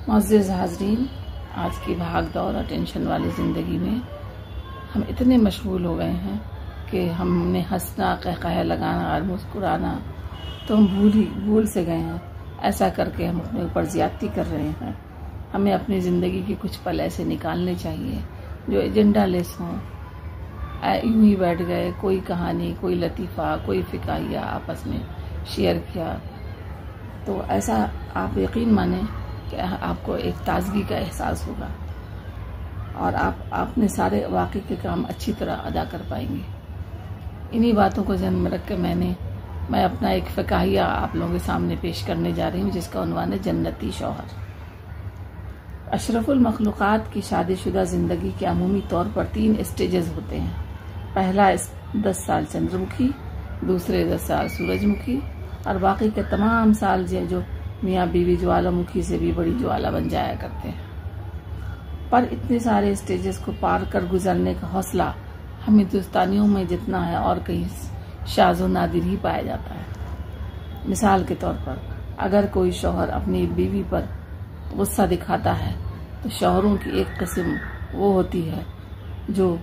मुअज़्ज़िज़ हाज़रीन, आज की भाग दौड़ और टेंशन वाली ज़िंदगी में हम इतने मशगूल हो गए हैं कि हमने हंसना, कहकहा लगाना और मुस्कुराना तो हम भूल से गए हैं। ऐसा करके हम अपने ऊपर ज़्यादती कर रहे हैं। हमें अपनी ज़िंदगी के कुछ पल ऐसे निकालने चाहिए जो एजेंडा लेस हों। यूं ही बैठ गए, कोई कहानी, कोई लतीफ़ा, कोई फ़िकाहिया आपस में शेयर किया, तो ऐसा आप यकीन माने कि आपको एक ताजगी का एहसास होगा और आप अपने सारे वाक़ई के काम अच्छी तरह अदा कर पाएंगे। इन्हीं बातों को ज़हन में रख के मैं अपना एक फ़िकाहिया आप लोगों के सामने पेश करने जा रही हूँ, जिसका उन्वान है जन्नती शौहर। अशरफुल मखलूक़ात की शादीशुदा ज़िंदगी के अमूमी तौर पर 3 स्टेजेस होते हैं। पहला 10 साल चंद्रमुखी, दूसरे 10 साल सूरजमुखी और बाकी के तमाम साल जो मियाँ बीवी ज्वालामुखी से भी बड़ी ज्वाला बन जाया करते हैं। पर इतने सारे स्टेजेस को पार कर गुजरने का हौसला हम हिंदुस्तानियों में जितना है और कहीं शाज़ो नादिर ही पाया जाता है। मिसाल के तौर पर अगर कोई शौहर अपनी बीवी पर गुस्सा दिखाता है तो शौहरों की एक किस्म वो होती है जो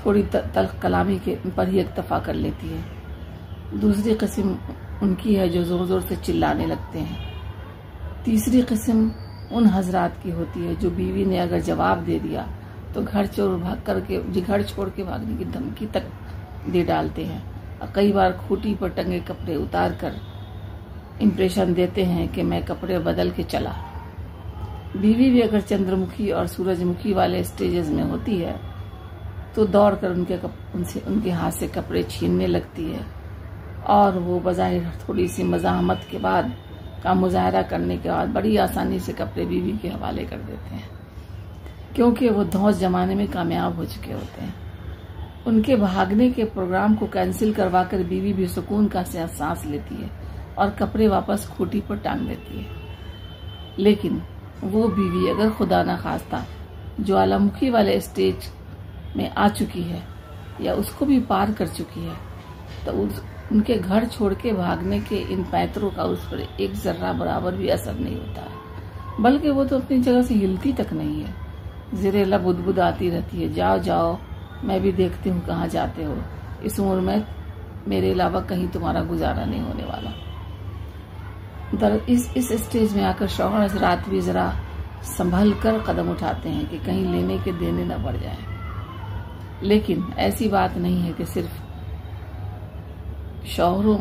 थोड़ी तल्ख कलामी के पर ही इक्तफा कर लेती है। दूसरी किस्म उनकी है जो ज़ोर ज़ोर से चिल्लाने लगते हैं। तीसरी किस्म उन हजरात की होती है जो बीवी ने अगर जवाब दे दिया तो घर छोड़ के भागने की धमकी तक दे डालते हैं और कई बार खूंटी पर टंगे कपड़े उतार कर इम्प्रेशन देते हैं कि मैं कपड़े बदल के चला। बीवी भी अगर चंद्रमुखी और सूरजमुखी वाले स्टेजेस में होती है तो दौड़ कर उनके हाथ से कपड़े छीनने लगती है और वो बज़ाहिर थोड़ी सी मज़ाहमत के बाद का मुजाहरा करने के बाद बड़ी आसानी से कपड़े बीवी के हवाले कर देते हैं, क्योंकि वो धौंस जमाने में कामयाब हो चुके होते हैं। उनके भागने के प्रोग्राम को कैंसिल करवा कर बीवी भी सुकून का सांस लेती है और कपड़े वापस खूंटी पर टांग देती है। लेकिन वो बीवी अगर खुदा न खास्ता ज्वालामुखी वाले स्टेज में आ चुकी है या उसको भी पार कर चुकी है तो उनके घर छोड़ के भागने के इन पैतरों का उस पर एक जर्रा बराबर भी असर नहीं होता है, बल्कि वो तो अपनी जगह से हिलती तक नहीं है। ज़ेरे लब बुदबुद आती रहती है, जाओ जाओ, मैं भी देखती हूँ कहाँ जाते हो, इस उम्र में मेरे अलावा कहीं तुम्हारा गुजारा नहीं होने वाला। इस स्टेज में आकर शौहर हज़रात भी ज़रा संभल कर कदम उठाते हैं कि कहीं लेने के देने न बढ़ जाए। लेकिन ऐसी बात नहीं है कि सिर्फ शौहरों